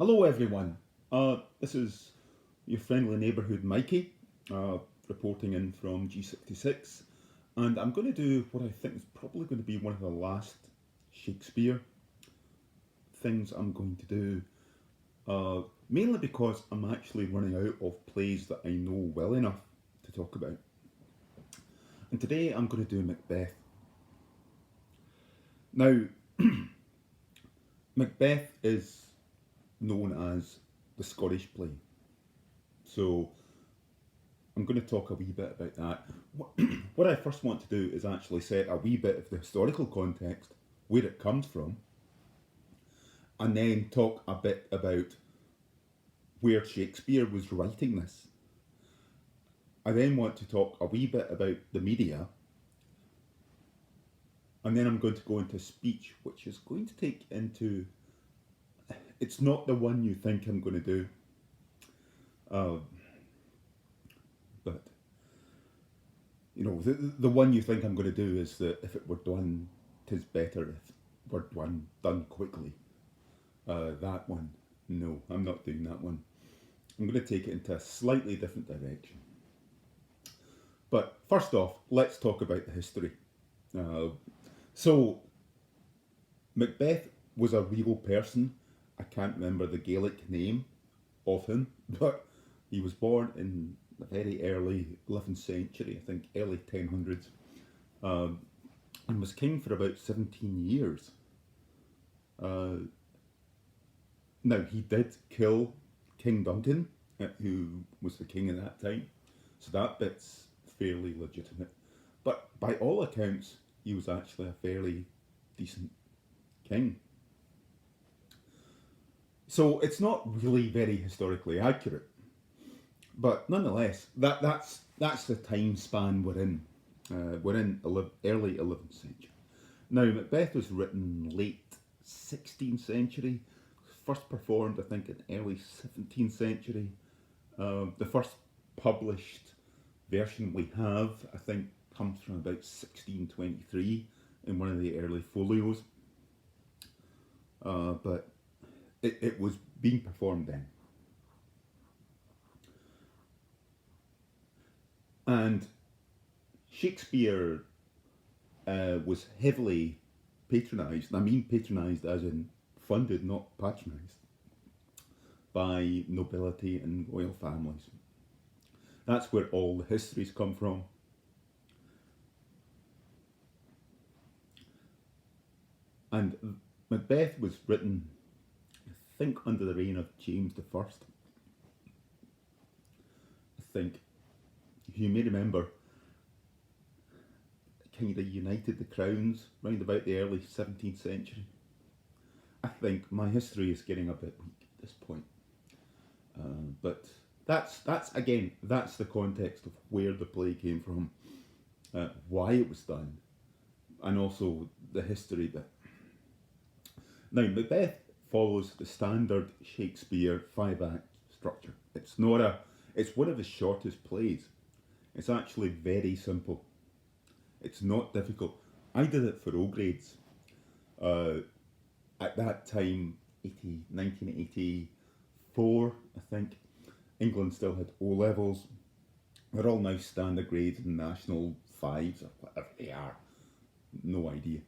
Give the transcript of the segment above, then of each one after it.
Hello, everyone. This is your friendly neighbourhood Mikey, reporting in from G66, and I'm going to do what I think is probably going to be one of the last Shakespeare things I'm going to do, mainly because I'm actually running out of plays that I know well enough to talk about. And today I'm going to do Macbeth. Now, Macbeth is known as the Scottish play, so I'm going to talk a wee bit about that. What I first want to do is actually set a wee bit of the historical context, where it comes from, and then talk a bit about where Shakespeare was writing this. I then want to talk a wee bit about the media, and then I'm going to go into speech, which is going to take into. It's not the one you think I'm going to do, uh, but the one you think I'm going to do is that if it were done, 'tis better if it were done quickly. That one, no, I'm not doing that one. I'm going to take it into a slightly different direction. But first off, let's talk about the history. So, Macbeth was a real person. I can't remember the Gaelic name of him, but he was born in the very early 11th century, I think early 1000s, and was king for about 17 years. Now, he did kill King Duncan, who was the king at that time, so that bit's fairly legitimate. But by all accounts, he was actually a fairly decent king. So it's not really very historically accurate, but nonetheless, that's the time span we're in. We're in early 11th century. Now, Macbeth was written late 16th century, first performed, I think, in early 17th century. The first published version we have, I think, comes from about 1623 in one of the early folios. But it was being performed then. And Shakespeare was heavily patronised. I mean patronised as in funded, not patronised, by nobility and royal families. That's where all the histories come from. And Macbeth was written, I think, under the reign of James the First. I think, you may remember, kind of united the crowns round about the early 17th century. I think my history is getting a bit weak at this point. But that's the context of where the play came from, why it was done, and also the history bit. Now, Macbeth follows the standard Shakespeare 5-act structure. It's one of his shortest plays. It's actually very simple. It's not difficult. I did it for O grades. At that time, 1984, I think, England still had O levels. They're all now standard grades and national fives or whatever they are. No idea.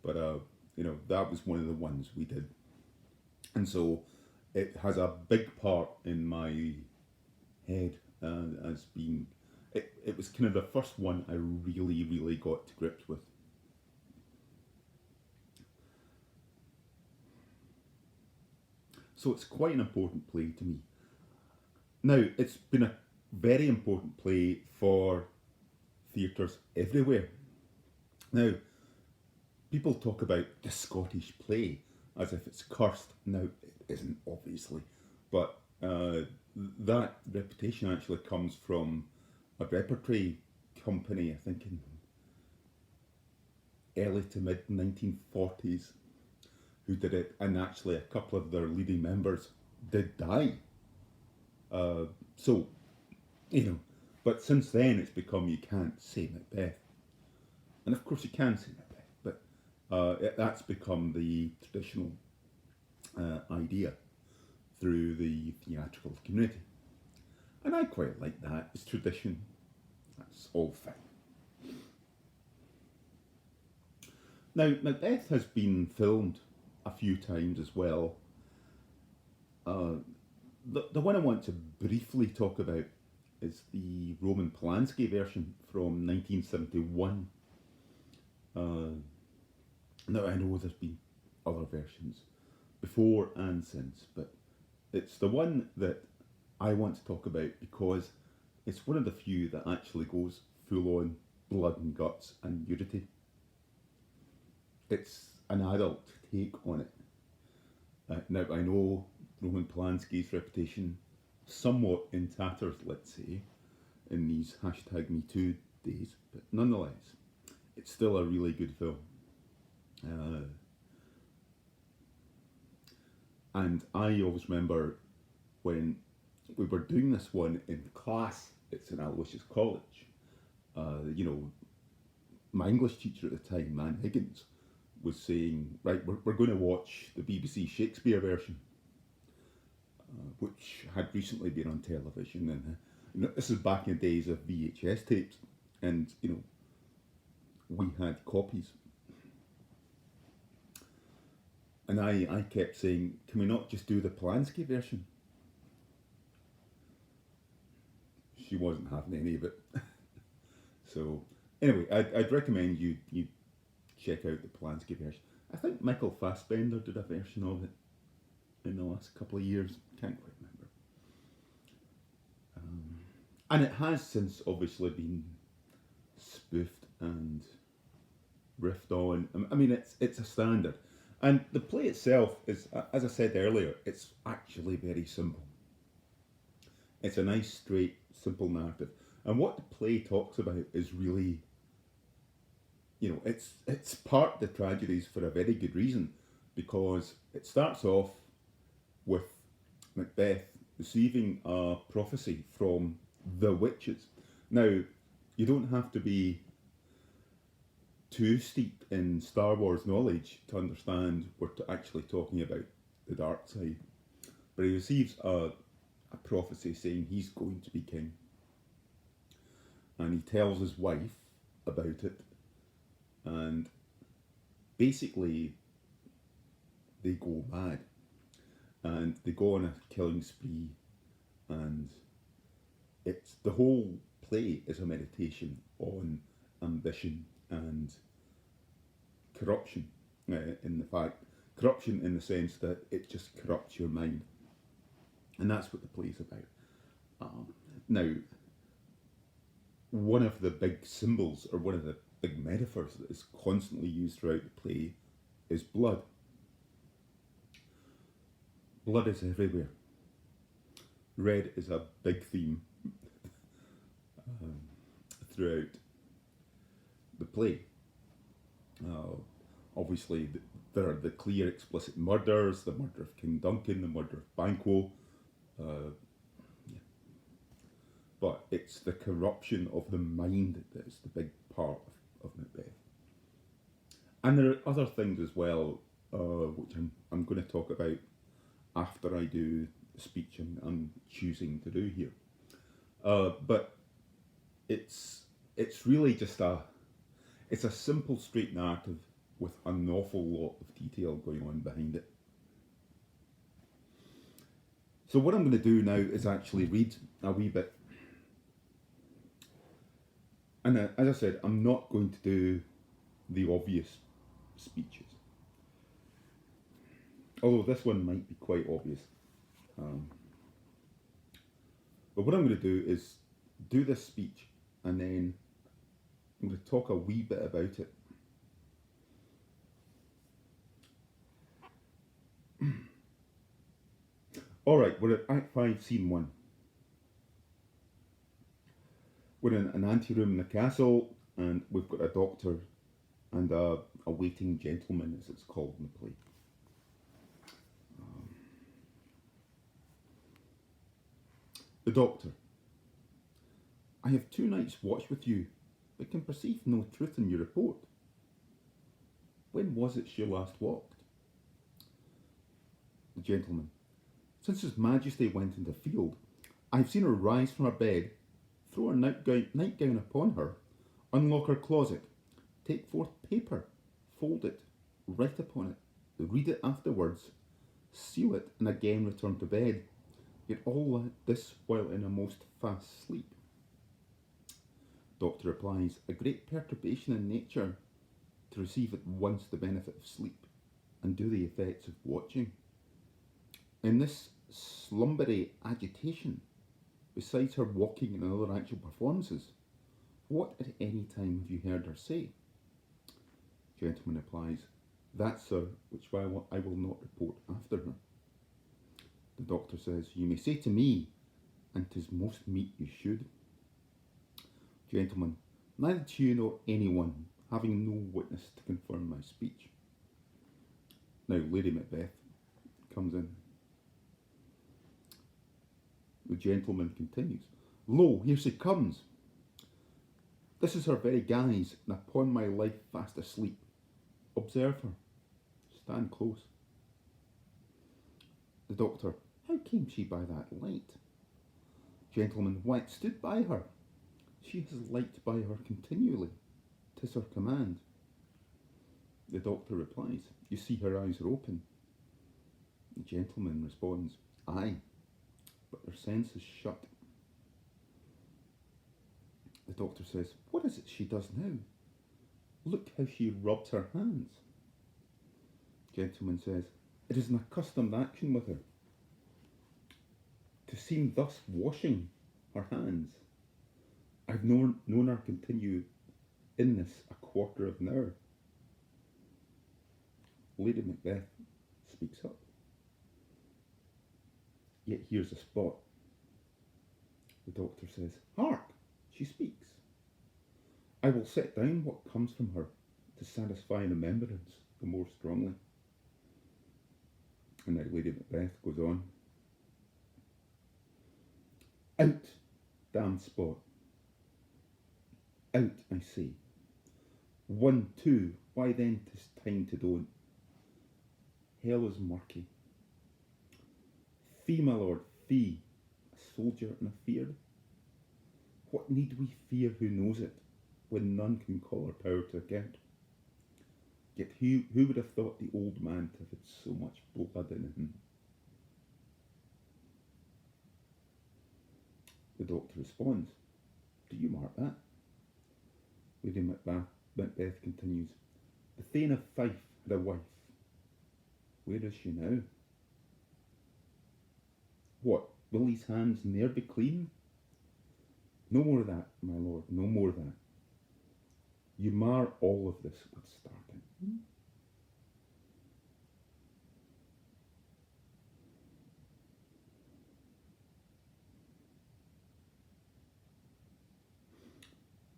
But that was one of the ones we did. And so it has a big part in my head as being, it was kind of the first one I really, really got to grips with. So it's quite an important play to me. Now, it's been a very important play for theatres everywhere. Now, people talk about the Scottish play as if it's cursed. Now, it isn't, obviously, but that reputation actually comes from a repertory company, I think in early to mid 1940s, who did it, and actually a couple of their leading members did die. So, but since then it's become you can't say Macbeth. And of course you can say Macbeth, but that's become the traditional idea through the theatrical community. And I quite like that. It's tradition. That's all fine. Now, Macbeth has been filmed a few times as well. The one I want to briefly talk about is the Roman Polanski version from 1971. Now, I know there's been other versions before and since, but it's the one that I want to talk about because it's one of the few that actually goes full on blood and guts and nudity. It's an adult take on it. Now, I know Roman Polanski's reputation somewhat in tatters, let's say, in these #MeToo days, but nonetheless, it's still a really good film. And I always remember when we were doing this one in class, it's in Aloysius College, my English teacher at the time, Man Higgins, was saying, right, we're going to watch the BBC Shakespeare version, which had recently been on television. And this is back in the days of VHS tapes, and we had copies. And I kept saying, can we not just do the Polanski version? She wasn't having any of it. So anyway, I'd recommend you check out the Polanski version. I think Michael Fassbender did a version of it in the last couple of years. Can't quite remember. And it has since obviously been spoofed and riffed on. I mean, it's a standard. And the play itself is, as I said earlier, it's actually very simple. It's a nice, straight, simple narrative. And what the play talks about is really, it's part of the tragedies for a very good reason, because it starts off with Macbeth receiving a prophecy from the witches. Now, you don't have to be too steep in Star Wars knowledge to understand we're actually talking about the dark side. But he receives a prophecy saying he's going to be king. And he tells his wife about it. And basically, they go mad. And they go on a killing spree. And the whole play is a meditation on ambition and corruption, corruption in the sense that it just corrupts your mind, and that's what the play's about. Now, one of the big symbols, or one of the big metaphors that is constantly used throughout the play is blood. Blood is everywhere. Red is a big theme throughout the play. Obviously, there are the clear, explicit murders, the murder of King Duncan, the murder of Banquo. But it's the corruption of the mind that is the big part of Macbeth. And there are other things as well, which I'm going to talk about after I do the speech I'm choosing to do here. But it's really just it's a simple, straight narrative with an awful lot of detail going on behind it. So what I'm going to do now is actually read a wee bit. And as I said, I'm not going to do the obvious speeches. Although this one might be quite obvious. But what I'm going to do is do this speech, and then I'm going to talk a wee bit about it. Alright, we're at Act 5, Scene 1. We're in an anteroom in the castle, and we've got a doctor and a waiting gentleman, as it's called in the play. The doctor. I have 2 nights' watch with you, but can perceive no truth in your report. When was it she last walked? The gentleman. Since His Majesty went into the field, I have seen her rise from her bed, throw her nightgown upon her, unlock her closet, take forth paper, fold it, write upon it, read it afterwards, seal it, and again return to bed, yet all this while in a most fast sleep. Doctor replies, a great perturbation in nature to receive at once the benefit of sleep and do the effects of watching. In this slumbery agitation, besides her walking and other actual performances, what at any time have you heard her say? Gentleman replies, that, sir, which I will not report after her. The doctor says, you may say to me, and 'tis most meet you should. Gentleman, neither to you nor anyone, having no witness to confirm my speech. Now Lady Macbeth comes in. The gentleman continues, lo, here she comes. This is her very guise, and upon my life fast asleep. Observe her. Stand close. The doctor, how came she by that light? Gentleman, why it stood by her. She has light by her continually. 'Tis her command. The doctor replies, you see her eyes are open. The gentleman responds, aye, but their senses shut. The doctor says, what is it she does now? Look how she rubs her hands. Gentleman says, it is an accustomed action with her. To seem thus washing her hands, I've known her continue in this a quarter of an hour. Lady Macbeth speaks up. Yet here's a spot. The doctor says, hark, she speaks. I will set down what comes from her to satisfy remembrance the more strongly. And now Lady Macbeth goes on. Out, damned spot. Out, I say. 1, 2, why then 'tis time to don't. Hell is murky. Fee, my lord, fee, a soldier and a feared. What need we fear who knows it, when none can call our power to account? Yet who would have thought the old man to have had so much blood in him? The doctor responds, do you mark that? Lady Macbeth continues, the Thane of Fife had a wife. Where is she now? What, will these hands ne'er be clean? No more of that, my lord, no more of that. You mar all of this with starting.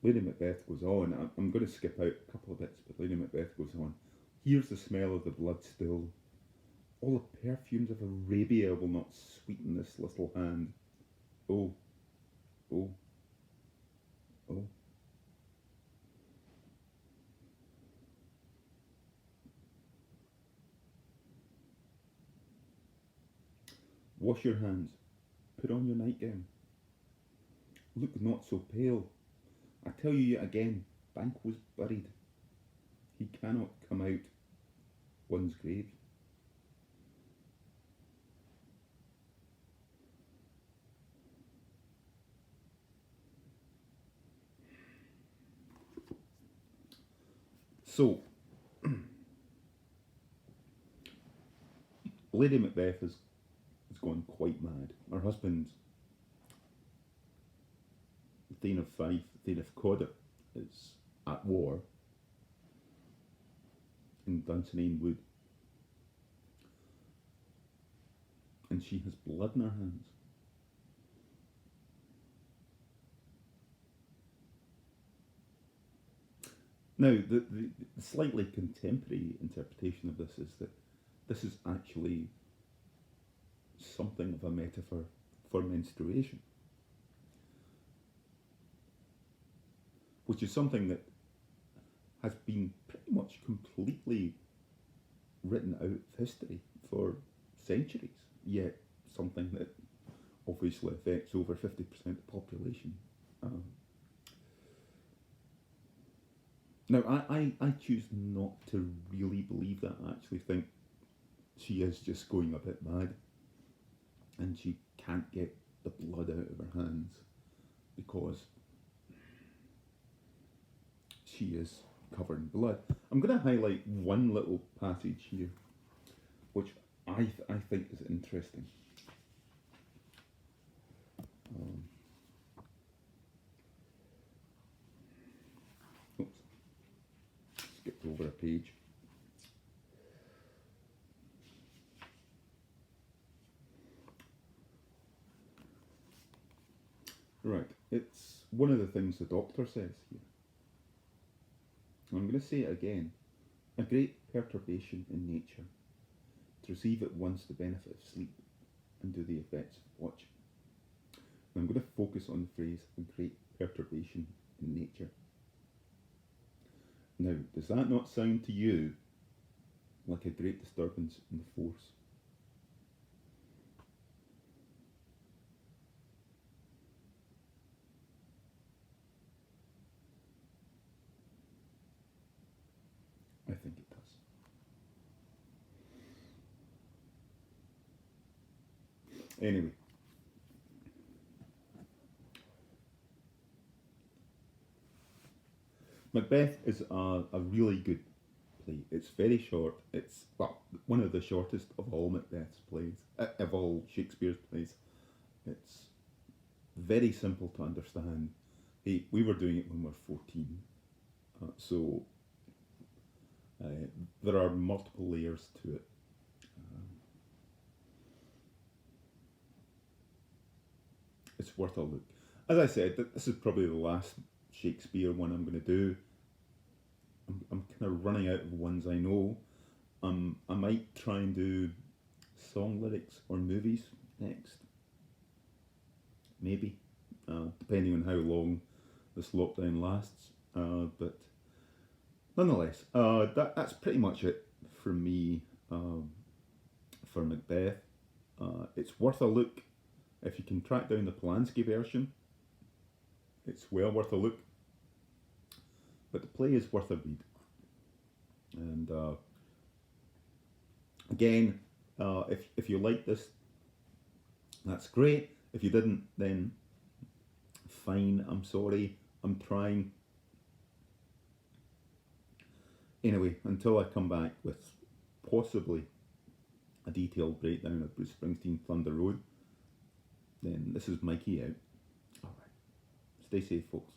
Lady Macbeth goes on. I'm going to skip out a couple of bits, but Lady Macbeth goes on. Here's the smell of the blood still. All the perfumes of Arabia will not sweeten this little hand. Oh, oh, oh. Wash your hands. Put on your nightgown. Look not so pale. I tell you yet again, Banquo's buried. He cannot come out one's grave. So, Lady Macbeth has gone quite mad. Her husband, the Thane of Fife, the Thane of Cawdor, is at war in Dunsinane Wood. And she has blood in her hands. Now, the slightly contemporary interpretation of this is that this is actually something of a metaphor for menstruation, which is something that has been pretty much completely written out of history for centuries, yet something that obviously affects over 50% of the population. Um, Now, I choose not to really believe that. I actually think she is just going a bit mad and she can't get the blood out of her hands because she is covered in blood. I'm going to highlight one little passage here, which I think is interesting. Um, oops, skipped over a page. Right, it's one of the things the doctor says here. I'm going to say it again. A great perturbation in nature, to receive at once the benefit of sleep and do the effects of watching. And I'm going to focus on the phrase a great perturbation in nature. Now, does that not sound to you like a great disturbance in the force? I think it does. Anyway, Macbeth is a really good play. It's very short. It's, well, one of the shortest of all Macbeth's plays, of all Shakespeare's plays. It's very simple to understand. Hey, we were doing it when we were 14, so there are multiple layers to it. It's worth a look. As I said, this is probably the last Shakespeare one I'm going to do. I'm kind of running out of ones I know. I might try and do song lyrics or movies next. Maybe, depending on how long this lockdown lasts. But nonetheless, that's pretty much it from me for Macbeth. It's worth a look. If you can track down the Polanski version, it's well worth a look. But the play is worth a read. And again, if you like this, that's great. If you didn't, then fine. I'm sorry. I'm trying. Anyway, until I come back with possibly a detailed breakdown of Bruce Springsteen Thunder Road, then this is Mikey out. Alright. Stay safe, folks.